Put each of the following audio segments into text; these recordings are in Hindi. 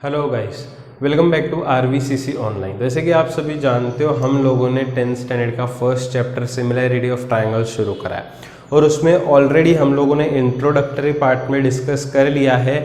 Hello guys, welcome back to RVCC online. जैसे कि आप सभी जानते हो, हम लोगों ने 10th स्टैंडर्ड का first chapter similarity of triangles शुरू करा है और उसमें ऑलरेडी हम लोगों ने इंट्रोडक्टरी पार्ट में डिस्कस कर लिया है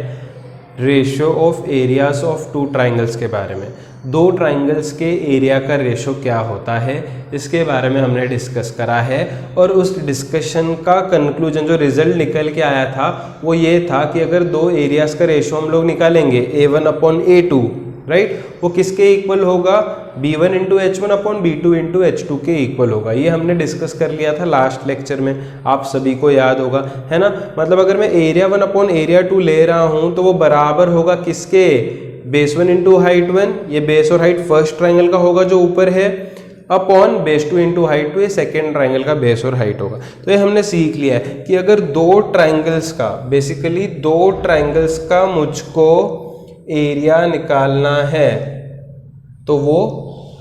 ratio of areas of two triangles के बारे में। दो ट्रायंगल्स के एरिया का रेशो क्या होता है इसके बारे में हमने डिस्कस करा है और उस डिस्कशन का कंक्लूजन जो रिजल्ट निकल के आया था वो ये था कि अगर दो एरियाज का रेशो हम लोग निकालेंगे A1/A2, राइट, वो किसके इक्वल होगा? B1 × H1 B2 × H2 के इक्वल होगा। ये हमने डिस्कस कर लिया था लास्ट लेक्चर में, आप सभी को याद होगा, है ना। मतलब अगर मैं एरिया 1/area2 ले रहा हूं तो वो बराबर होगा किसके? बेस 1 × हाइट 1, ये बेस और हाइट फर्स्ट ट्रायंगल का होगा जो ऊपर है, अपॉन बेस 2 × हाइट 2, ये सेकेंड ट्रायंगल का बेस और हाइट होगा। तो ये हमने सीख लिया है कि अगर दो ट्रायंगल्स का, बेसिकली दो ट्रायंगल्स का मुझको एरिया निकालना है तो वो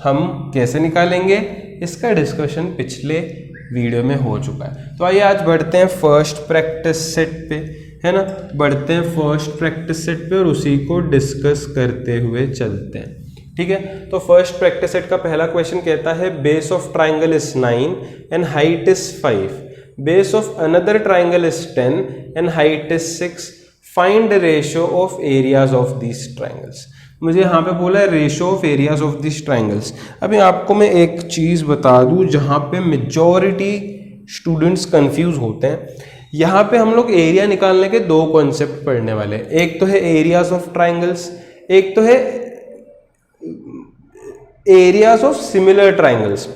हम कैसे निकालेंगे, इसका डिस्कशन पिछले वीडियो में हो चुका है। तो आइए आज बढ़ते हैं फर्स्ट प्रैक्टिस सेट पे, है ना। बढ़ते हैं फर्स्ट प्रैक्टिस सेट पे और उसी को डिस्कस करते हुए चलते हैं, ठीक है। तो फर्स्ट प्रैक्टिस सेट का पहला क्वेश्चन कहता है base of triangle is 9 and height is 5, base of another triangle is 10 and height is 6, find ratio of areas of these triangles. मुझे यहाँ पे बोला है ratio of areas of these triangles. अभी आपको मैं एक चीज़ बता दूँ जहाँ पे मेजॉरिटी स्टूडेंट्स कंफ्यूज होते हैं। यहाँ पे हम लोग एरिया निकालने के दो कॉन्सेप्ट पढ़ने वाले हैं, एक तो है एरियाज ऑफ ट्राइंगल्स, एक तो है एरियाज ऑफ सिमिलर ट्राइंगल्स।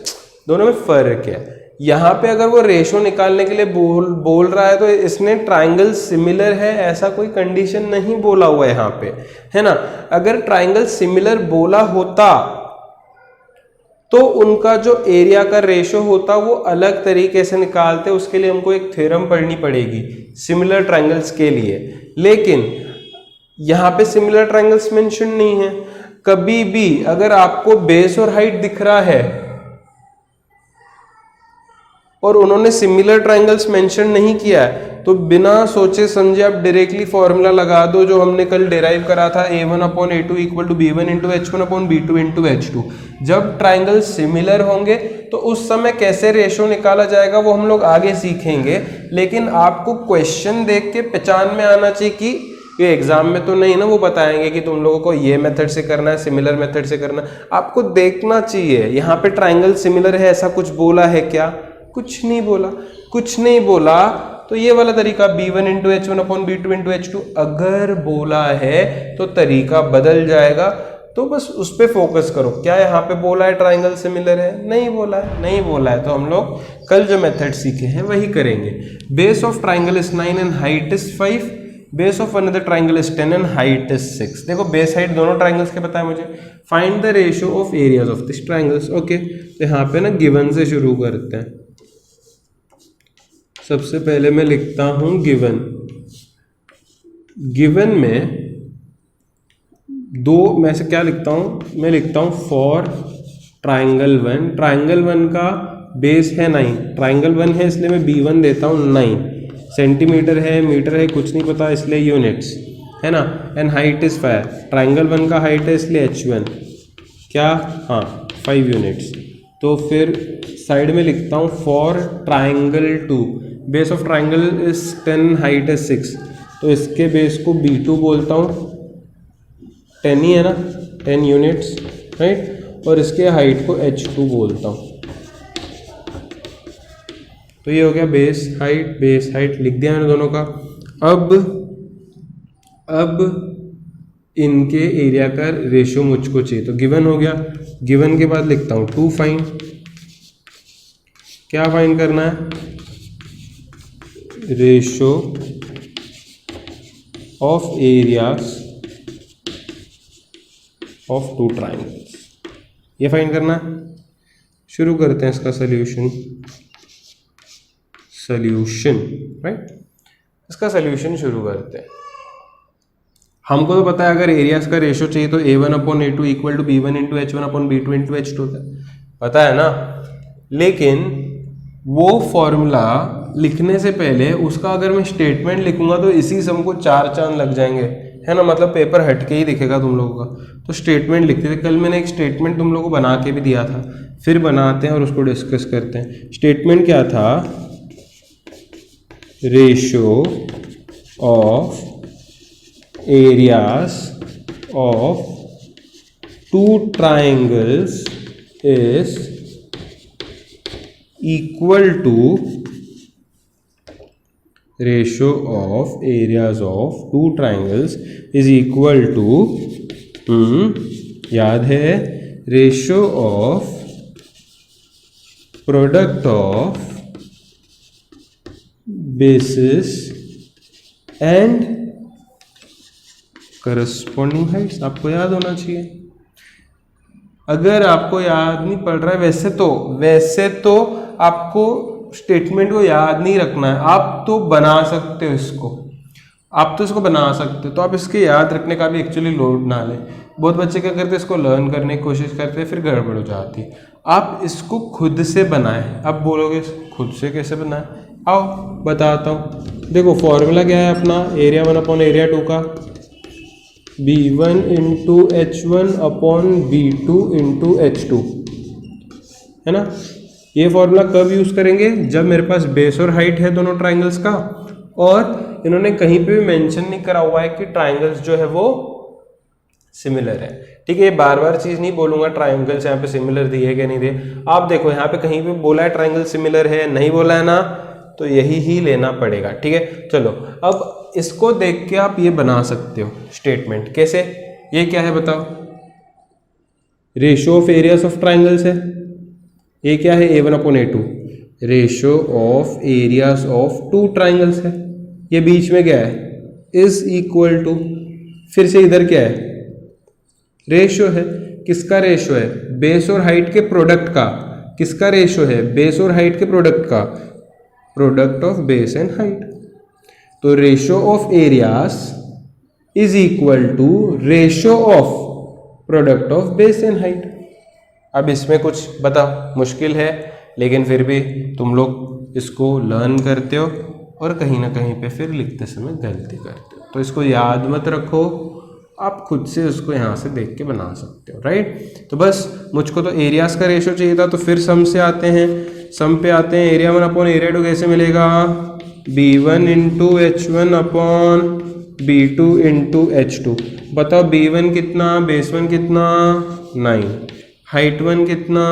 दोनों में फर्क है। यहाँ पे अगर वो रेशो निकालने के लिए बोल रहा है तो इसने ट्राइंगल सिमिलर है ऐसा कोई कंडीशन नहीं बोला हुआ है यहाँ पे, है ना। अगर ट्राइंगल सिमिलर बोला होता तो उनका जो एरिया का रेशो होता वो अलग तरीके से निकालते, उसके लिए हमको एक थ्योरम पढ़नी पड़ेगी सिमिलर ट्राइंगल्स के लिए। लेकिन यहाँ पे सिमिलर ट्राइंगल्स मेंशन नहीं है। कभी भी अगर आपको बेस और हाइट दिख रहा है और उन्होंने सिमिलर ट्राइंगल्स मेंशन नहीं किया है तो बिना सोचे समझे आप डायरेक्टली फॉर्मूला लगा दो जो हमने कल डिराइव करा था, A1/A2 = B1 × H1 B2 × H2। जब ट्राइंगल सिमिलर होंगे तो उस समय कैसे रेशो निकाला जाएगा वो हम लोग आगे सीखेंगे। लेकिन आपको क्वेश्चन देख के पहचान में आना चाहिए कि ये एग्जाम में तो नहीं ना वो बताएंगे कि तुम लोगों को ये मेथड से करना है, सिमिलर मेथड से करना है। आपको देखना चाहिए यहाँ पे ट्राइंगल सिमिलर है ऐसा कुछ बोला है क्या? कुछ नहीं बोला। कुछ नहीं बोला तो ये वाला तरीका B1 × H1 B2 × H2 अगर बोला है तो तरीका बदल जाएगा। तो बस उस पे फोकस करो। क्या यहाँ पे बोला है ट्राइंगल सिमिलर है? नहीं बोला है। नहीं बोला है तो हम लोग कल जो मेथड सीखे हैं वही करेंगे। Base of triangle is 9 and height is 5, base of another triangle is 10 and height is 6। देखो बेस हाइट दोनों ट्राइंगल्स के पता है मुझे। Find the ratio of areas of this triangles. Okay, तो यहाँ पे ना गिवन से शुरू करते हैं। सबसे पहले मैं लिखता हूं गिवन। गिवन में दो, मैं से क्या लिखता हूं? मैं लिखता हूं फॉर ट्राइंगल 1। ट्राइंगल 1 का बेस है 9, ट्राइंगल 1 है इसलिए मैं B1 देता हूं 9। सेंटीमीटर है, मीटर है, कुछ नहीं पता इसलिए यूनिट्स, है ना। एंड हाइट इज 5, ट्राइंगल 1 का हाइट है इसलिए H1 क्या? हाँ, 5 यूनिट्स। तो फिर साइड में लिखता हूं for triangle 2, base of triangle is 10, height is 6, तो इसके बेस को B2 बोलता हूँ, 10 ही है ना, 10 यूनिट्स, राइट, और इसके हाइट को H2 बोलता हूँ। तो ये हो गया बेस हाइट लिख दिया मैंने दोनों का। अब इनके एरिया का रेशियो मुझको चाहिए तो गिवन हो गया। गिवन के बाद लिखता हूँ 2 फाइंड। क्या फाइंड करना है? Ratio of areas of two triangles, ये फाइंड करना है। शुरू करते हैं इसका सॉल्यूशन, राइट। इसका सॉल्यूशन शुरू करते हैं। हमको तो पता है अगर एरियाज का रेशियो चाहिए तो A1/A2 = B1 × H1 B2 × H2 पता है ना। लेकिन वो फॉर्मूला लिखने से पहले उसका अगर मैं स्टेटमेंट लिखूंगा तो इसी सम को 4 चांद लग जाएंगे, है ना, मतलब पेपर हटके ही दिखेगा तुम लोगों का। तो स्टेटमेंट लिखते थे, कल मैंने एक स्टेटमेंट तुम लोगों को बना के भी दिया था, फिर बनाते हैं और उसको डिस्कस करते हैं। स्टेटमेंट क्या था, ratio of areas of two triangles is equal to ratio of areas of two triangles is equal to, याद है, ratio of product of bases and corresponding heights. आपको याद होना चाहिए। अगर आपको याद नहीं पड़ रहा है, वैसे तो आपको स्टेटमेंट को याद नहीं रखना है, आप तो बना सकते हो इसको, आप तो इसको बना सकते हो, तो आप इसके याद रखने का भी एक्चुअली लोड ना लें। बहुत बच्चे क्या करते हैं, इसको लर्न करने की कोशिश करते हैं, फिर गड़बड़ हो जाती है। आप इसको खुद से बनाएं। अब बोलोगे खुद से कैसे बनाएं, आओ बताता हूँ। देखो फॉर्मूला क्या है अपना, एरिया 1 अपॉन एरिया 2 का, B1 into H1 upon B2 into H2, है ना। ये फॉर्मूला कब यूज़ करेंगे, जब मेरे पास बेस और हाइट है दोनों ट्राइंगल्स का, और इन्होंने कहीं पे भी मेंशन नहीं करा हुआ है कि ट्राइंगल्स जो है वो सिमिलर है। ठीक है, ये बार बार चीज़ नहीं बोलूंगा ट्राइंगल्स यहाँ पे सिमिलर दिए कि नहीं दिए। आप देखो यहाँ पे कहीं पे बोला है ट्राइंगल सिमिलर है, नहीं बोला है ना, तो यही ही लेना पड़ेगा। ठीक है, चलो अब इसको देख के आप ये बना सकते हो स्टेटमेंट। कैसे, ये क्या है बताओ, ratio of areas of triangles है। ये क्या है, A1 upon A2, ratio of areas of two triangles है। ये बीच में क्या है, इज इक्वल टू, फिर से इधर क्या है, रेशियो है। किसका रेशियो है, बेस और हाइट के प्रोडक्ट का। किसका रेशियो है, बेस और हाइट के प्रोडक्ट का, product of base and height. तो ratio of areas is equal to ratio of product of base and height. अब इसमें कुछ बताओ, मुश्किल है, लेकिन फिर भी तुम लोग इसको लर्न करते हो और कहीं ना कहीं पे फिर लिखते समय गलती करते हो। तो इसको याद मत रखो, आप खुद से उसको यहाँ से देख के बना सकते हो, राइट। तो बस मुझको तो एरियाज का रेशियो चाहिए था, तो फिर सम से आते हैं। सम पे आते हैं, एरिया 1 अपॉन एरिया 2 कैसे मिलेगा, B1 into H1 upon B2 into H2। बताओ B1 कितना, बेस 1 कितना 9, हाइट 1 कितना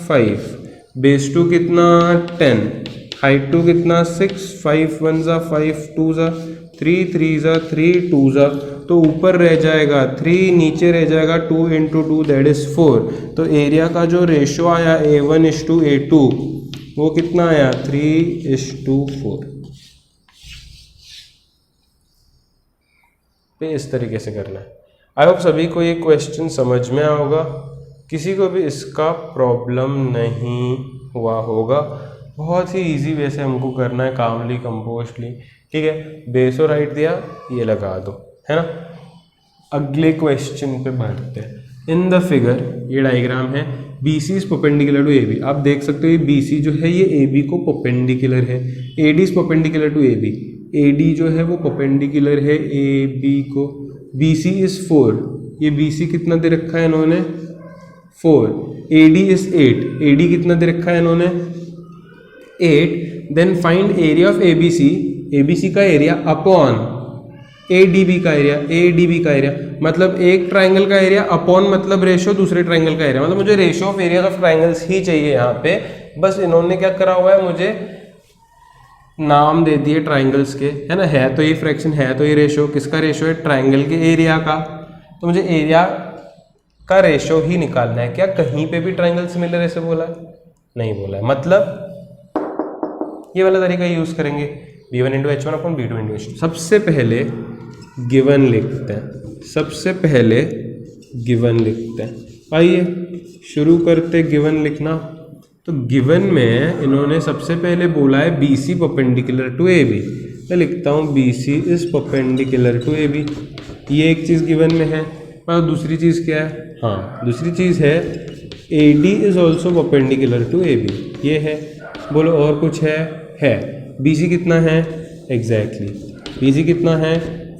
5, बेस 2 कितना 10, हाइट 2 कितना 6, 5 1 ज़ा 5 2 ज़ा 3 3 ज़ा 3 2 ज़ा, तो ऊपर रह जाएगा 3, नीचे रह जाएगा 2 इंटू 2 दैट इज 4। तो एरिया का जो रेशियो आया A1:A2 वो कितना आया 3:4। पे इस तरीके से करना है। आई होप सभी को ये क्वेश्चन समझ में आया होगा, किसी को भी इसका प्रॉब्लम नहीं हुआ होगा। बहुत ही इजी वे से हमको करना है, कामली कंपोस्टली। ठीक है, बेस और हाइट दिया, ये लगा दो, है ना। अगले क्वेश्चन पे बढ़ते हैं। इन द फिगर, ये डायग्राम है, BC is perpendicular to AB। आप देख सकते हो ये BC जो है ये AB को परपेंडिकुलर है, AD is perpendicular to AB। AD जो है वो परपेंडिकुलर है AB को। BC इज 4, ये BC कितना दे रखा है इन्होंने 4, AD इज 8, AD कितना दे रखा है इन्होंने 8। Then find area of ABC, ABC का एरिया अपॉन ADB का एरिया, ADB का एरिया मतलब एक ट्राइंगल का एरिया अपॉन मतलब रेशियो दूसरे ट्राइंगल का एरिया, मतलब मुझे ratio of area of triangles ही चाहिए यहाँ पे। बस इन्होंने क्या करा हुआ है, मुझे नाम दे दिए ट्राइंगल्स के, है ना। है तो ये फ्रैक्शन, है तो ये रेशियो, किसका रेशियो है, ट्राइंगल के एरिया का। तो मुझे एरिया का रेशियो ही निकालना है। क्या कहीं पे भी ट्राइंगल सिमिलर ऐसे बोला है, नहीं बोला है, मतलब ये वाला तरीका यूज करेंगे, B1 into H1 upon B2 into H2। सबसे पहले गिवन लिखते हैं, सबसे पहले गिवन लिखते हैं। आइए शुरू करते गिवन लिखना। तो गिवन में इन्होंने सबसे पहले बोला है BC परपेंडिकुलर टू AB। मैं लिखता हूँ BC is perpendicular to AB। ये एक चीज़ गिवन में है। और दूसरी चीज़ क्या है, हाँ दूसरी चीज़ है AD is also perpendicular to AB, ये है। बोलो और कुछ है। BC कितना है, एग्जैक्टली BC कितना है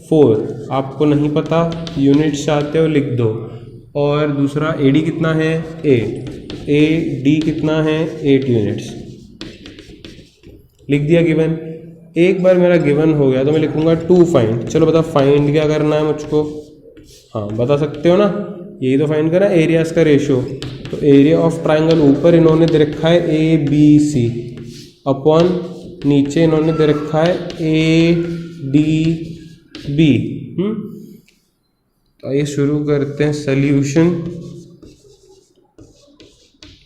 4, आपको नहीं पता यूनिट्स चाहते हो लिख दो। और दूसरा AD कितना है 8, AD कितना है 8 यूनिट्स, लिख दिया गिवन। एक बार मेरा गिवन हो गया तो मैं लिखूंगा 2 फाइंड। चलो बता फाइंड क्या करना है मुझको, हाँ बता सकते हो ना, यही तो फाइंड करना है एरियाज का रेशियो। तो एरिया ऑफ ट्राइंगल ऊपर इन्होंने दे रखा है ABC अपॉन नीचे इन्होंने दे रखा है ADB। तो आइए शुरू करते हैं सॉल्यूशन।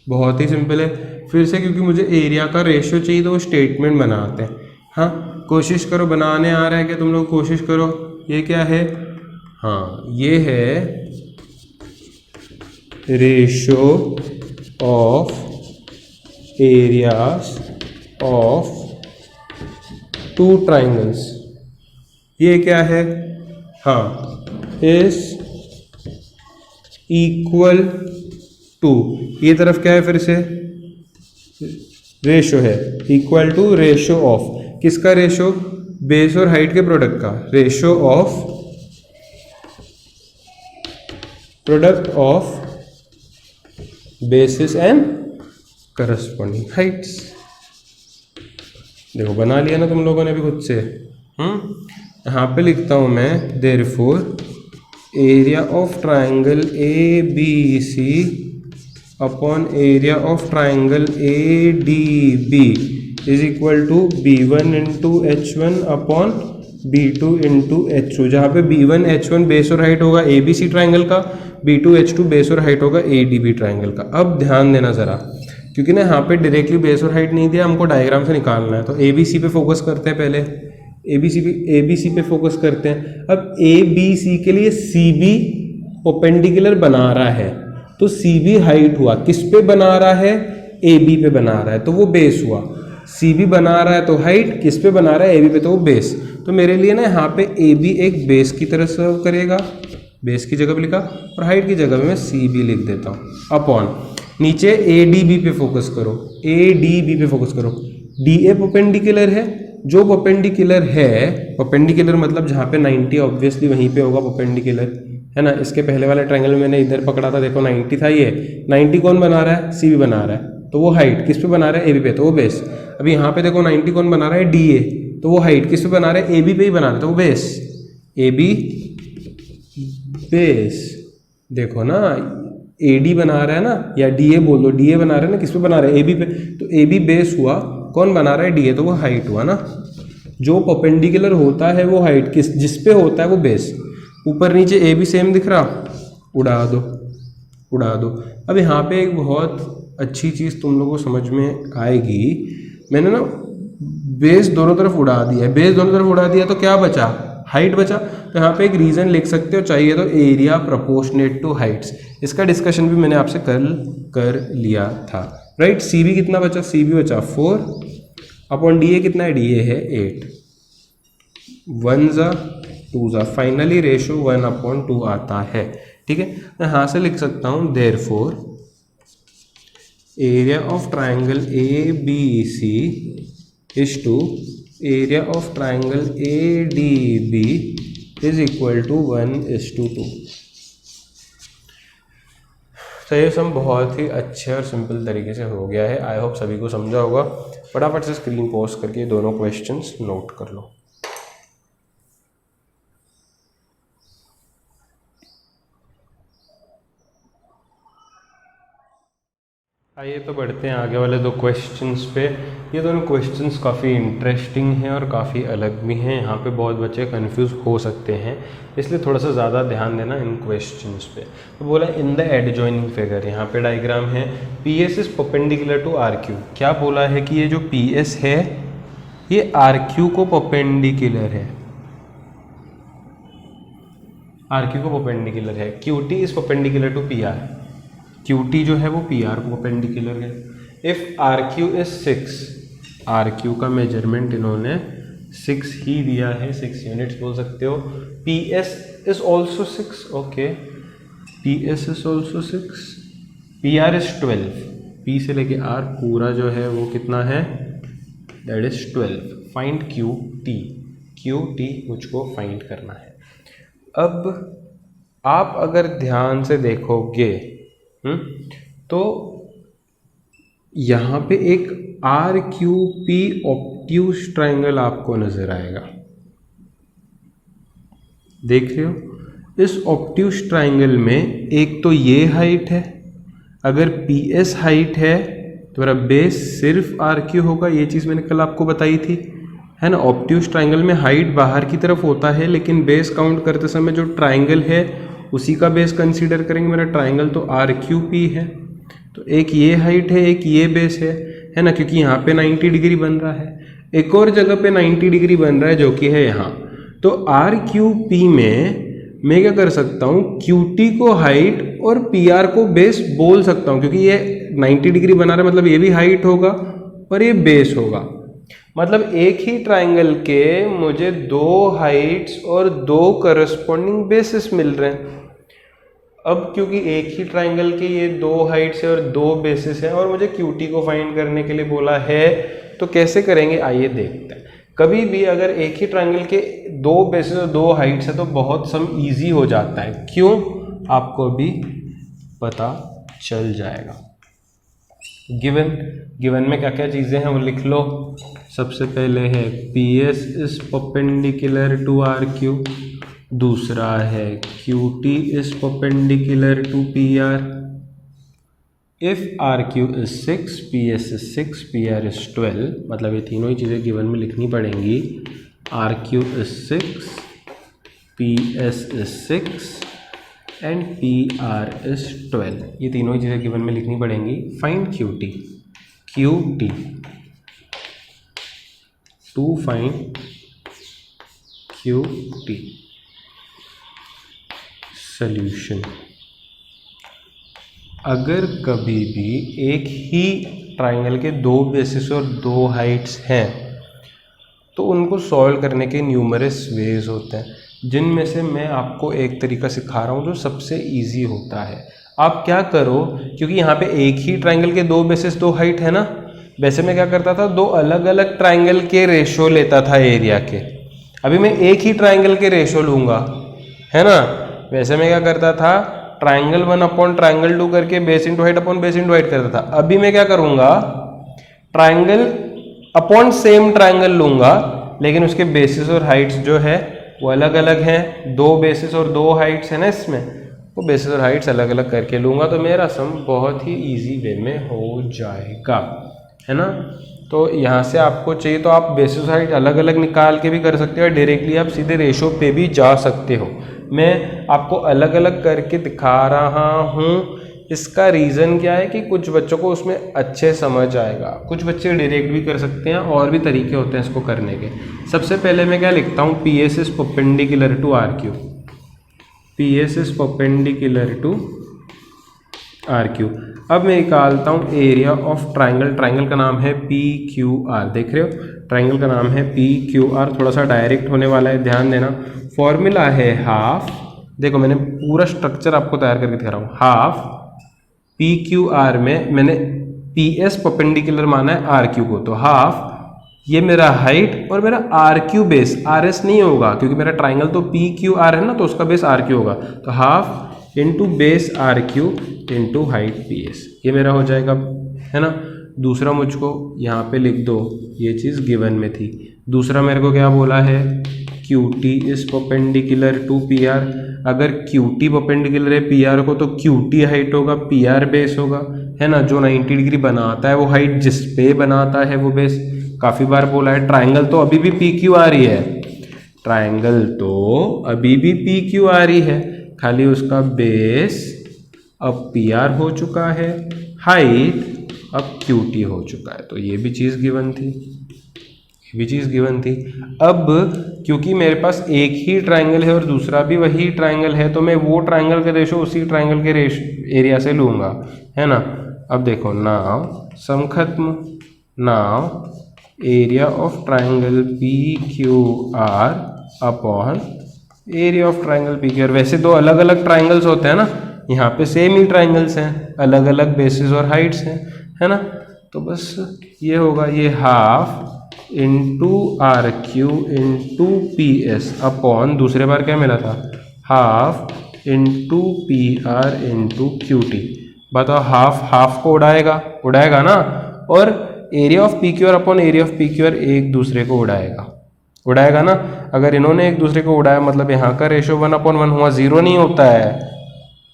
बहुत ही सिंपल है, फिर से क्योंकि मुझे एरिया का रेशियो चाहिए तो वो स्टेटमेंट बनाते हैं। हाँ कोशिश करो, बनाने आ रहा है क्या तुम लोग, कोशिश करो। ये क्या है, हाँ ये है ratio of areas of 2 triangles. ये क्या है, हाँ इज इक्वल टू, ये तरफ क्या है फिर से रेशो है, इक्वल टू रेशो ऑफ, किसका रेशो, बेस और हाइट के प्रोडक्ट का, ratio of product of bases and corresponding Heights. देखो बना लिया ना तुम लोगों ने भी खुद से। यहाँ पे लिखता हूं मैं therefore area of triangle ABC upon area of triangle ADB is equal to B1 into H1 upon B2 into H2, जहाँ पे B1 H1 बेस और हाइट होगा ABC ट्राइंगल का, B2 H2 बेस और हाइट होगा ADB ट्राइंगल का। अब ध्यान देना ज़रा, क्योंकि ना यहाँ पे डायरेक्टली बेस और हाइट नहीं दिया, हमको डायग्राम से निकालना है। तो ABC पे फोकस करते हैं, पहले ABC पे फोकस करते हैं। अब ABC के लिए CB परपेंडिकुलर बना रहा है, तो CB हाइट हुआ, किस पे बना रहा है, AB पे बना रहा है, तो वो बेस हुआ। CB बना रहा है तो हाइट, किस पे बना रहा है, AB पे, तो वो बेस। तो मेरे लिए ना यहाँ पे AB एक बेस की तरह सर्व करेगा, बेस की जगह पे लिखा, और हाइट की जगह पे मैं CB लिख देता हूँ अपॉन नीचे ADB पे फोकस करो, ADB पे फोकस करो। DA परपेंडिकुलर है, जो परपेंडिकुलर है, परपेंडिकुलर मतलब जहाँ पे 90 ऑब्वियसली वहीं पे होगा परपेंडिकुलर, है ना। इसके पहले वाले ट्रायंगल मैंने इधर पकड़ा था, देखो 90 था, ये 90 कौन बना रहा है, CB बना रहा है, तो वो हाइट किस पे बना रहा है, AB पे, तो वो बेस। अभी यहाँ पे देखो 90 कौन बना रहा है, DA, तो वो हाइट किस पे बना रहा है, AB पे ही बना रहा है, तो वो बेस, AB बेस। देखो ना AD बना रहा है ना, या DA बोल दो, DA बना रहा है ना, किस पे बना रहा है, AB पे, तो AB बेस हुआ, कौन बना रहा है, DA, तो वो हाइट हुआ ना। जो परपेंडिकुलर होता है वो हाइट किस जिस पे होता है वो बेस। ऊपर नीचे AB सेम दिख रहा, उड़ा दो, उड़ा दो। अब यहाँ पे एक बहुत अच्छी चीज़ तुम लोगों को समझ में आएगी, मैंने ना बेस दोनों तरफ उड़ा दिया है, बेस दोनों तरफ उड़ा दिया तो क्या बचा, हाइट बचा। तो यहाँ पे एक रीज़न लिख सकते हो, चाहिए तो एरिया प्रोपोर्शनेट टू हाइट्स। इसका डिस्कशन भी मैंने आपसे कल कर लिया था, राइट। CB कितना बचा, CB बचा 4 अपॉन DA कितना है, DA है 8, 1 जा 2 जा, फाइनली रेशो 1/2 आता है, ठीक है। मैं यहाँ से लिख सकता हूँ therefore area of triangle ABC is to area of triangle ADB is equal to 1:2। तो ये सब बहुत ही अच्छे और सिंपल तरीके से हो गया है। आई होप सभी को समझा होगा। फटाफट से स्क्रीन पॉज करके दोनों क्वेश्चंस नोट कर लो। आइए तो बढ़ते हैं आगे वाले दो क्वेश्चंस पे। ये दोनों क्वेश्चंस काफ़ी इंटरेस्टिंग हैं और काफ़ी अलग भी हैं। यहाँ पे बहुत बच्चे कंफ्यूज हो सकते हैं, इसलिए थोड़ा सा ज़्यादा ध्यान देना इन क्वेश्चंस पे। तो बोला इन द एडजॉइनिंग फिगर, यहाँ पे डायग्राम है, PS is perpendicular to RQ। क्या बोला है कि ये जो PS है ये RQ को परपेंडिकुलर है, RQ को परपेंडिकुलर है। QT is perpendicular to PR, QT जो है वो PR को परपेंडिकुलर है। इफ़ RQ इज 6, RQ का मेजरमेंट इन्होंने 6 ही दिया है, 6 यूनिट्स बोल सकते हो। PS is also 6, okay, PS is also 6, PR is 12, P से लेके R पूरा जो है वो कितना है, that is 12। Find QT, QT मुझको फाइंड करना है। अब आप अगर ध्यान से देखोगे तो यहाँ पे एक R Q P obtuse triangle आपको नजर आएगा, देख रहे हो। इस ऑब्ट्यूज ट्राइंगल में एक तो ये हाइट है, अगर पी एस हाइट है तो मेरा बेस सिर्फ आर क्यू होगा, ये चीज़ मैंने कल आपको बताई थी, है ना। ऑब्ट्यूज ट्राइंगल में हाइट बाहर की तरफ होता है, लेकिन बेस काउंट करते समय जो ट्राइंगल है उसी का बेस कंसीडर करेंगे। मेरा ट्राइंगल तो आर क्यू पी है, तो एक ये हाइट है, एक ये बेस है ना, क्योंकि यहाँ पे 90 डिग्री बन रहा है, एक और जगह पे 90 डिग्री बन रहा है जो कि है यहाँ। तो आर क्यू पी में मैं क्या कर सकता हूँ, क्यू टी को हाइट और पी आर को बेस बोल सकता हूँ, क्योंकि ये 90 डिग्री बना रहा है, मतलब ये भी हाइट होगा और ये बेस होगा। मतलब एक ही ट्राइंगल के मुझे दो हाइट्स और दो करस्पॉन्डिंग बेसिस मिल रहे हैं। अब क्योंकि एक ही ट्राइंगल के ये दो हाइट्स है और दो बेसिस हैं और मुझे क्यूटी को फाइंड करने के लिए बोला है, तो कैसे करेंगे आइए देखते हैं। कभी भी अगर एक ही ट्राइंगल के दो बेसिस और दो हाइट्स है तो बहुत सम इजी हो जाता है। क्यों, आपको अभी पता चल जाएगा। गिवन में क्या क्या चीज़ें हैं वो लिख लो। सबसे पहले है P S is perpendicular to R Q, दूसरा है Q T is perpendicular to P R. If R Q is 6, P S is 6, P R is 12, मतलब ये तीनों ही चीज़ें गिवन में लिखनी पड़ेंगी। R Q is 6, P S is 6 and P R is 12, ये तीनों ही चीज़ें गिवन में लिखनी पड़ेंगी। Find Q T, to find Q T. Solution, अगर कभी भी एक ही ट्राइंगल के दो बेसिस और दो हाइट्स हैं तो उनको सॉल्व करने के न्यूमरस वेज होते हैं, जिनमें से मैं आपको एक तरीका सिखा रहा हूँ जो सबसे इजी होता है। आप क्या करो, क्योंकि यहाँ पे एक ही ट्राइंगल के दो बेसिस दो हाइट है ना, वैसे मैं क्या करता था, दो अलग अलग ट्राइंगल के रेशो लेता था एरिया के। अभी मैं एक ही ट्राइंगल के रेशो लूँगा, है ना। वैसे मैं क्या करता था, ट्राइंगल 1 अपॉन ट्राइंगल 2 करके base into height upon base into height करता था। अभी मैं क्या करूँगा, ट्राइंगल अपॉन सेम ट्राइंगल लूँगा, लेकिन उसके बेसिस और हाइट्स जो है वो अलग अलग हैं। दो बेसिस और दो हाइट्स है ना इसमें, वो बेसिस और हाइट्स अलग अलग करके लूँगा, तो मेरा सम बहुत ही ईजी वे में हो जाएगा, है ना। तो यहाँ से आपको चाहिए तो आप बेसिस हाइट अलग अलग निकाल के भी कर सकते हो, डायरेक्टली आप सीधे रेशो पे भी जा सकते हो। मैं आपको अलग अलग करके दिखा रहा हूँ। इसका रीज़न क्या है कि कुछ बच्चों को उसमें अच्छे समझ आएगा, कुछ बच्चे डायरेक्ट भी कर सकते हैं, और भी तरीके होते हैं इसको करने के। सबसे पहले मैं क्या लिखता हूँ, P S is perpendicular to R Q, P S is perpendicular to R Q. अब मैं निकालता हूँ एरिया ऑफ ट्राइंगल, ट्राइंगल का नाम है पी क्यू आर, देख रहे हो, ट्राइंगल का नाम है पी क्यू आर। थोड़ा सा डायरेक्ट होने वाला है, ध्यान देना। फॉर्मूला है हाफ, देखो मैंने पूरा स्ट्रक्चर आपको तैयार करके दिखा रहा हूँ। हाफ पी क्यू आर में मैंने पी एस परपेंडिकुलर माना है आर क्यू को, तो हाफ ये मेरा हाइट और मेरा R Q base, R S नहीं होगा क्योंकि मेरा ट्राइंगल तो पी क्यू आर है ना, तो उसका बेस आर क्यू होगा, तो half into base R Q into height P S, ये मेरा हो जाएगा, है ना। दूसरा मुझको यहाँ पे लिख दो, ये चीज़ गिवन में थी। दूसरा मेरे को क्या बोला है, Q T is perpendicular to P R. अगर क्यू टी परपेंडिकुलर है पी आर को, तो क्यू टी हाइट होगा, पी आर बेस होगा, है ना। जो 90 डिग्री बनाता है वो हाइट, जिस पे बनाता है वो बेस। काफ़ी बार बोला है, ट्राइंगल तो अभी भी पी क्यू आर ही है, ट्राइंगल तो अभी भी पी क्यू आर ही है, खाली उसका बेस अब पी आर हो चुका है, हाइट अब क्यू टी हो चुका है। तो ये भी चीज़ गिवन थी, ये भी चीज़ गिवन थी। अब क्योंकि मेरे पास एक ही ट्राइंगल है और दूसरा भी वही ट्राइंगल है, तो मैं वो ट्राइंगल के रेशो उसी ट्राइंगल के एरिया से लूँगा, है ना। अब देखो, नाउ सम खत्म, now area of triangle P Q R upon area of triangle P Q are. वैसे दो अलग अलग ट्राइंगल्स होते हैं ना, यहाँ पे सेम ही ट्राइंगल्स हैं, अलग अलग बेसिस और हाइट्स हैं, है ना। तो बस ये होगा, ये half into R Q into P S upon, दूसरे बार क्या मिला था, half into P R into Q T. बताओ हाफ को उड़ाएगा ना, और area of P Q R upon area of P Q R एक दूसरे को उड़ाएगा ना। अगर इन्होंने एक दूसरे को उड़ाया मतलब यहाँ का रेशो 1/1 हुआ, 0 नहीं होता है।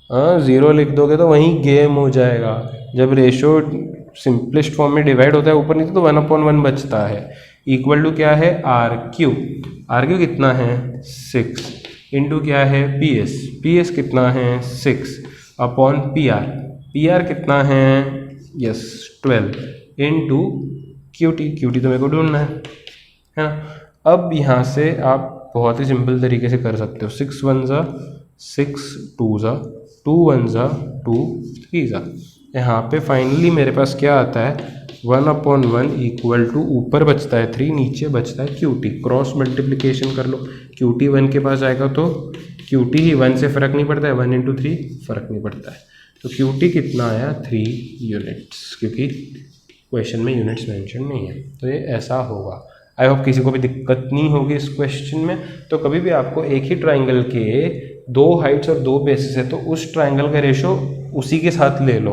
हाँ, 0 लिख दोगे तो वहीं गेम हो जाएगा। जब रेशो सिंपलेस्ट फॉर्म में डिवाइड होता है ऊपर नीचे तो 1/1 बचता है। इक्वल टू क्या है, आर क्यू कितना है 6 इंटू क्या है पी एस कितना है 6 अपॉन पी आर कितना है यस 12 इंटू क्यू टी तो मेरे को ढूंढना है ना। अब यहाँ से आप बहुत ही सिंपल तरीके से कर सकते हो, 6 1 ज़ा 6 2 ज़ा 2 1 ज़ा 2 3 ज़ा। यहाँ पे फाइनली मेरे पास क्या आता है 1/1 इक्वल टू ऊपर बचता है 3, नीचे बचता है क्यू टी। क्रॉस मल्टीप्लिकेशन कर लो, क्यू टी 1 के पास आएगा तो क्यू टी ही 1 से फ़र्क नहीं पड़ता है, 1 इंटू 3 फ़र्क नहीं पड़ता है। तो क्यू टी कितना आया 3 यूनिट्स, क्योंकि क्वेश्चन में यूनिट्स मेंशन नहीं है। तो ये ऐसा होगा। आई होप किसी को भी दिक्कत नहीं होगी इस क्वेश्चन में। तो कभी भी आपको एक ही ट्राइंगल के 2 हाइट्स और 2 बेसिस है तो उस ट्राइंगल का रेशो उसी के साथ ले लो,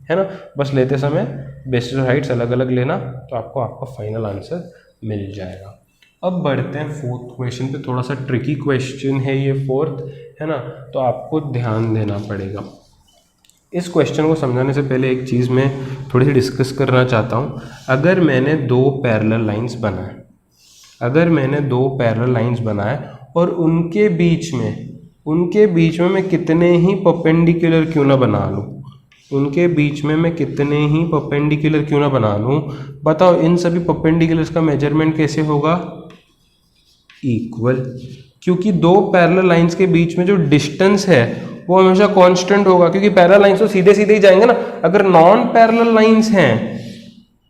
है ना। बस लेते समय बेसिस और हाइट्स अलग अलग लेना, तो आपको आपका फाइनल आंसर मिल जाएगा। अब बढ़ते हैं फोर्थ क्वेश्चन पे। थोड़ा सा ट्रिकी क्वेश्चन है ये फोर्थ, है ना, तो आपको ध्यान देना पड़ेगा। इस क्वेश्चन को समझाने से पहले एक चीज़ मैं थोड़ी सी डिस्कस करना चाहता हूँ। अगर मैंने दो पैरेलल लाइंस बनाए और उनके बीच में मैं कितने ही परपेंडिकुलर क्यों ना बना लूँ, बताओ इन सभी परपेंडिकुलर्स का मेजरमेंट कैसे होगा, इक्वल। क्योंकि दो पैरेलल लाइंस के बीच में जो डिस्टेंस है वो हमेशा कांस्टेंट होगा, क्योंकि पैरेलल लाइंस तो सीधे सीधे ही जाएंगे ना। अगर नॉन पैरेलल लाइंस हैं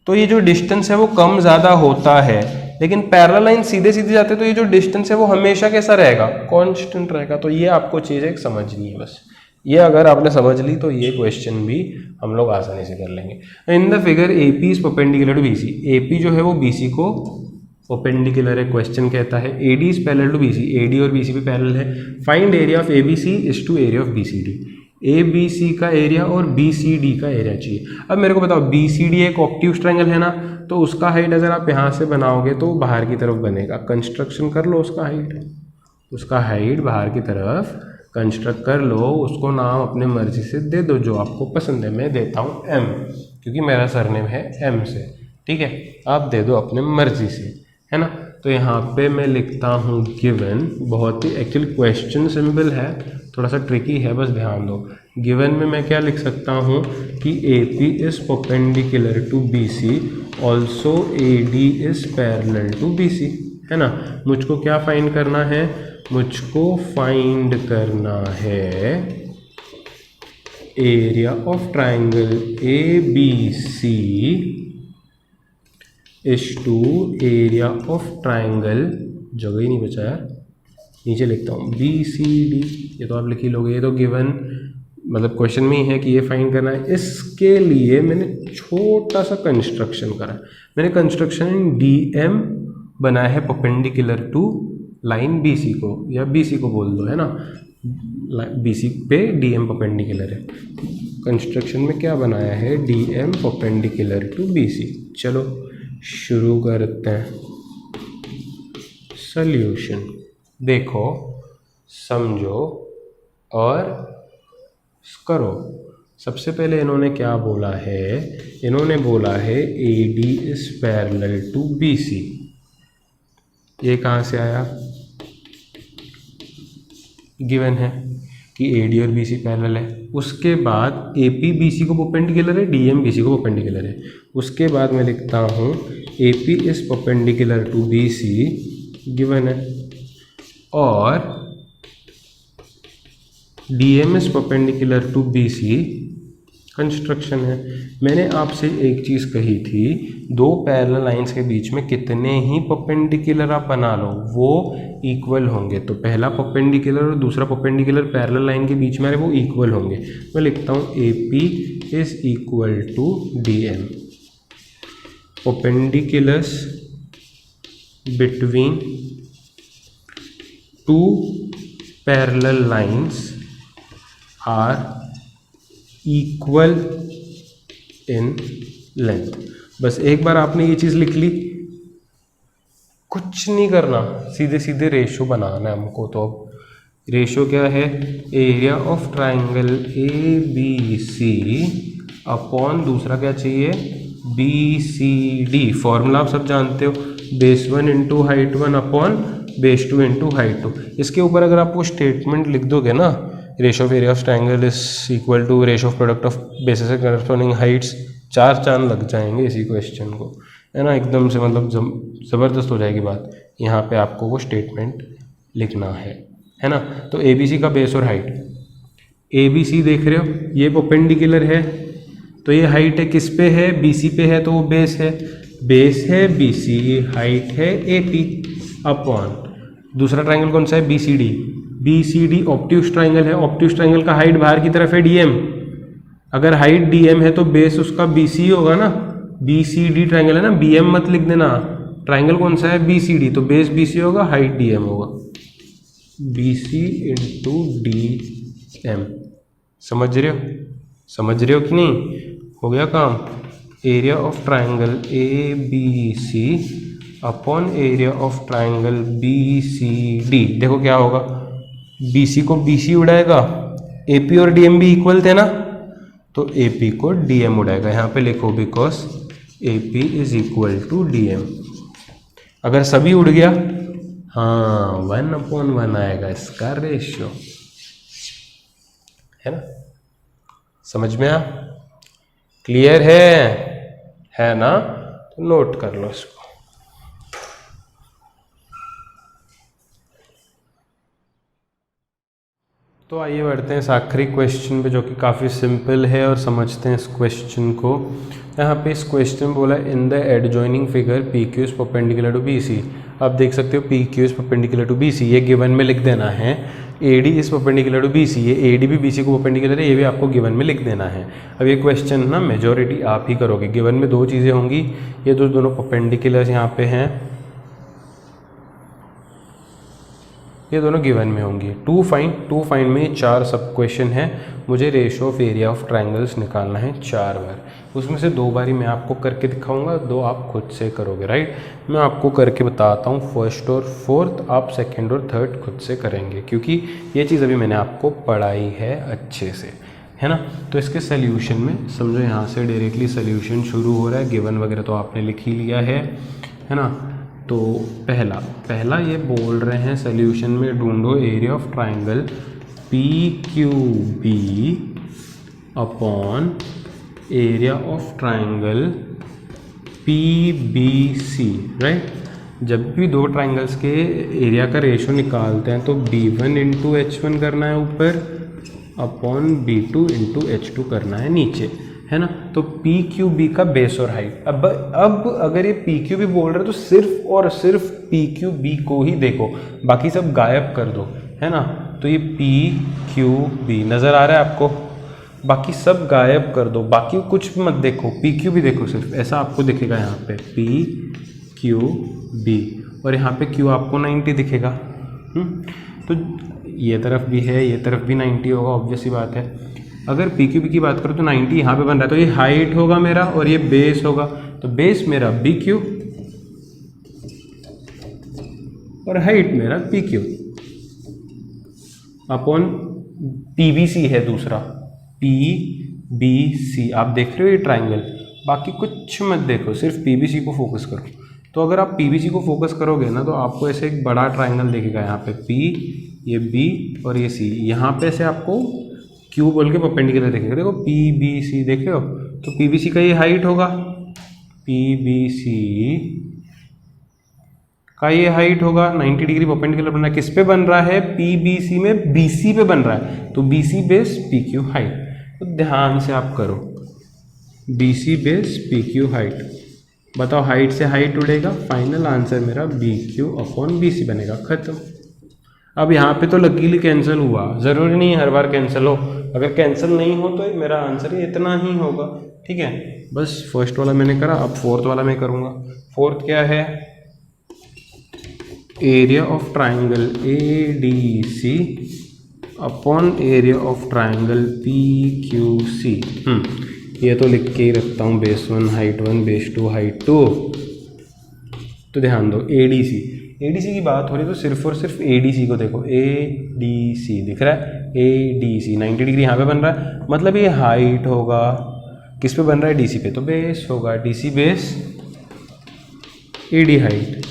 तो ये जो डिस्टेंस है वो कम ज़्यादा होता है, लेकिन पैरेलल लाइन सीधे सीधे जाते तो ये जो डिस्टेंस है वो हमेशा कैसा रहेगा, कांस्टेंट रहेगा। तो ये आपको चीज़ एक समझनी है बस। ये अगर आपने समझ ली तो ये क्वेश्चन भी हम लोग आसानी से कर लेंगे। In the figure A P is perpendicular to B C, A P जो है वो बी सी को परपेंडिकुलर है। क्वेश्चन कहता है A D is parallel to B C, A D और बी सी भी पैरेलल है। Find area of A B C is to area of B C D, A B C का एरिया और बी सी डी का एरिया चाहिए। अब मेरे को बताओ बी सी डी एक ऑब्ट्यूज ट्रायंगल है ना, तो उसका हाइट अगर आप यहाँ से बनाओगे तो बाहर की तरफ बनेगा। कंस्ट्रक्शन कर लो उसका हाइट बाहर की तरफ कंस्ट्रक्ट कर लो, उसको नाम अपने मर्जी से दे दो जो आपको पसंद है। मैं देता हूँ एम, क्योंकि मेरा सरनेम है एम से, ठीक है। आप दे दो अपने मर्जी से, है ना। तो यहाँ पे मैं लिखता हूँ गिवन, बहुत ही एक्चुअली क्वेश्चन सिंपल है, थोड़ा सा ट्रिकी है, बस ध्यान दो। गिवन में मैं क्या लिख सकता हूँ कि A P is perpendicular to B C, also A D is parallel to B C, है ना। मुझको क्या फाइंड करना है, मुझको फाइंड करना है area of triangle A B C is to area of triangle, जगह ही नहीं बचा यार, नीचे लिखता हूँ बी सी डी। ये तो आप लिख ही लोगे, ये तो गिवन मतलब क्वेश्चन में ही है कि ये फाइंड करना है। इसके लिए मैंने छोटा सा कंस्ट्रक्शन करा, मैंने कंस्ट्रक्शन इन डी एम बनाया है perpendicular to line B C को, या बी सी को बोल दो, है ना। बी सी पे डी एम परपेंडिकुलर है। कंस्ट्रक्शन में क्या बनाया है, D M perpendicular to B C. चलो शुरू करते हैं सॉल्यूशन। देखो, समझो और करो। सबसे पहले इन्होंने क्या बोला है, इन्होंने बोला है A D is parallel to B C. ये कहाँ से आया, गिवन है कि ए डी और बी सी पैरेलल है। उसके बाद ए पी बी सी को परपेंडिकुलर है, डी एम बी सी को परपेंडिकुलर है। उसके बाद मैं लिखता हूँ A P is perpendicular to B C, given है, और D M is perpendicular to B C, construction है। मैंने आपसे एक चीज़ कही थी, दो पैरेलल लाइंस के बीच में कितने ही परपेंडिकुलर आप बना लो वो इक्वल होंगे। तो पहला परपेंडिकुलर और दूसरा परपेंडिकुलर पैरेलल लाइन के बीच में वो इक्वल होंगे। मैं लिखता हूँ A P is equal to D M, perpendiculars between two parallel lines are equal in length. बस एक बार आपने ये चीज़ लिख ली, कुछ नहीं करना, सीधे सीधे रेशो बनाना है हमको। तो अब रेशो क्या है, area of triangle A B C upon दूसरा क्या चाहिए, बी सी डी। फॉर्मूला आप सब जानते हो, base 1 into height 1 upon base 2 into height 2। इसके ऊपर अगर आप वो स्टेटमेंट लिख दोगे ना, ratio of area of triangle is equal to ratio of product of bases and corresponding Heights, 4 चांद लग जाएंगे इसी क्वेश्चन को, है ना। एकदम से मतलब ज़बरदस्त हो जाएगी बात। यहाँ पे आपको वो स्टेटमेंट लिखना है ना। तो ए बी सी का बेस और हाइट, ए बी सी देख रहे हो, ये परपेंडिकुलर है, तो ये हाइट है किस पे है, बी सी पे है, तो वो बेस है, बेस है बी सी, हाइट है ए पी अपॉन दूसरा ट्राइंगल कौन सा है, B C D. B C D obtuse triangle है, ऑब्ट्यूज ट्राइंगल का हाइट बाहर की तरफ है डीएम, अगर हाइट डीएम है तो बेस उसका बी सी होगा ना। बी सी डी ट्राइंगल है ना, बी एम मत लिख देना, ट्राइंगल कौन सा है, बी सी डी, तो बेस बी सी होगा, हाइट डी एम होगा, B C into D M. समझ रहे हो, समझ रहे हो कि नहीं, हो गया काम। Area of triangle A B C upon area of triangle B C D. देखो क्या होगा, बी सी को बी सी उड़ाएगा, ए पी और डी एम भी इक्वल थे ना, तो ए पी को डी एम उड़ाएगा। यहाँ पे लिखो because A P is equal to D M. अगर सभी उड़ गया, हाँ 1/1 आएगा इसका रेशियो, है ना। समझ में आ, क्लियर है ना, तो नोट कर लो इसको। तो आइए बढ़ते हैं इस आखिरी क्वेश्चन पे, जो कि काफ़ी सिंपल है, और समझते हैं इस क्वेश्चन को। यहाँ पे इस क्वेश्चन में बोला in the adjoining figure P Q is perpendicular to B C. आप देख सकते हो P Q is perpendicular to B C, ये गिवन में लिख देना है। A D is perpendicular to B C, ये ए डी भी बी सी को परपेंडिकुलर है, ये भी आपको गिवन में लिख देना है। अब ये क्वेश्चन ना मेजोरिटी आप ही करोगे, गिवन में 2 चीज़ें होंगी, ये दोनों परपेंडिकुलर यहाँ पे हैं, ये दोनों गिवन में होंगी। टू फाइंड में 4 सब क्वेश्चन है, मुझे ratio of area of triangles निकालना है 4 बार। उसमें से 2 बारी मैं आपको करके दिखाऊंगा, 2 आप खुद से करोगे, राइट। मैं आपको करके बताता हूँ, फर्स्ट और फोर्थ आप सेकंड और थर्ड खुद से करेंगे, क्योंकि ये चीज़ अभी मैंने आपको पढ़ाई है अच्छे से, है ना। तो इसके सोल्यूशन में समझो, यहाँ से डायरेक्टली सोल्यूशन शुरू हो रहा है, गिवन वगैरह तो आपने लिख ही लिया है ना। तो पहला ये बोल रहे हैं सोल्यूशन में ढूंढो area of triangle P Q B upon area of triangle P B C, right. जब भी 2 ट्राइंगल्स के एरिया का रेशो निकालते हैं तो B1 इंटू H1 करना है ऊपर, अपॉन B2 इंटू H2 करना है नीचे, है ना। तो पी क्यू बी का बेस और हाइट। अब अगर ये पी क्यू बी बोल रहे हो तो सिर्फ और सिर्फ पी क्यू बी को ही देखो, बाकी सब गायब कर दो, है ना। तो ये पी क्यू बी नज़र आ रहा है आपको, बाकी सब गायब कर दो, बाकी कुछ मत देखो, पी क्यू बी देखो, सिर्फ ऐसा आपको दिखेगा यहाँ पे पी क्यू बी, और यहाँ पे क्यू आपको 90 दिखेगा। तो ये तरफ भी है, ये तरफ भी 90 होगा, ऑब्वियस सी बात है। अगर पी क्यू बी की बात करो तो 90 यहाँ पे बन रहा है, तो ये हाइट होगा मेरा और ये बेस होगा, तो बेस मेरा बी क्यू और हाइट मेरा P Q upon P B C है दूसरा, पी बी सी। आप देख रहे हो ये ट्राइंगल, बाकी कुछ मत देखो, सिर्फ पी बी सी को फोकस करो। तो अगर आप पी बी सी को फोकस करोगे ना, तो आपको ऐसे एक बड़ा ट्राइंगल दिखेगा, यहाँ पे पी, ये बी और ये सी, यहाँ पे से आपको क्यू बोल के परपेंडिकुलर दिखेगा। देखो पी बी सी देख रहे हो, तो पी बी सी का ये हाइट होगा, पी बी सी का ये हाइट होगा, 90 डिग्री परपेंडिकुलर बन रहा है, किस पे बन रहा है, पी बी सी में बी सी पे बन रहा है, तो B C base P Q height. तो ध्यान से आप करो, B C base P Q height, बताओ हाइट से हाइट उड़ेगा, फाइनल आंसर मेरा B Q upon B C बनेगा, खत्म। अब यहाँ पे तो लकीली कैंसिल हुआ, ज़रूरी नहीं है हर बार कैंसिल हो, अगर कैंसिल नहीं हो तो मेरा आंसर इतना ही होगा, ठीक है। बस फर्स्ट वाला मैंने करा, अब फोर्थ वाला मैं करूँगा। फोर्थ क्या है, area of triangle A D C upon area of triangle P Q C. ये तो लिख के ही रखता हूँ, बेस 1 हाइट 1 बेस 2 हाइट 2। तो ध्यान दो ए डी सी की बात हो रही है तो सिर्फ और सिर्फ ए डी सी को देखो, ए डी सी दिख रहा है, ए डी सी 90 डिग्री यहाँ पे बन रहा है, मतलब ये हाइट होगा किस पे बन रहा है, डी सी पे, तो बेस होगा D C base A D height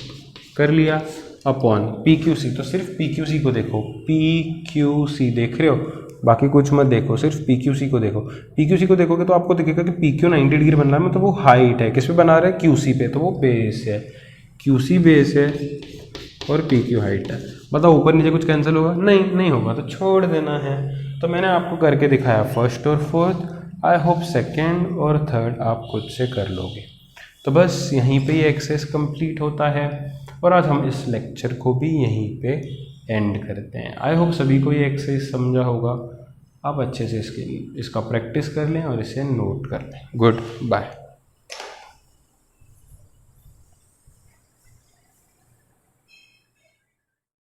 कर लिया अपॉन पी क्यू सी। तो सिर्फ पी क्यू सी को देखो, पी क्यू सी देख रहे हो, बाकी कुछ मत देखो, सिर्फ पी क्यू सी को देखो। पी क्यू सी को देखोगे तो आपको दिखेगा कि पी क्यू 90 डिग्री बन रहा है, मतलब वो हाइट है, किस पे बना रहा है, क्यू सी पे, तो वो बेस है, क्यू सी बेस है और पी क्यू हाइट है। बताओ ऊपर नीचे कुछ कैंसिल होगा, नहीं होगा, तो छोड़ देना है। तो मैंने आपको करके दिखाया फर्स्ट और फोर्थ, आई होप सेकेंड और थर्ड आप खुद से कर लोगे। तो बस यहीं पे ये एक्सरसाइज कंप्लीट होता है और आज हम इस लेक्चर को भी यहीं पे एंड करते हैं। आई होप सभी को ये एक्सरसाइज समझा होगा, आप अच्छे से इसका प्रैक्टिस कर लें और इसे नोट कर लें। Good bye.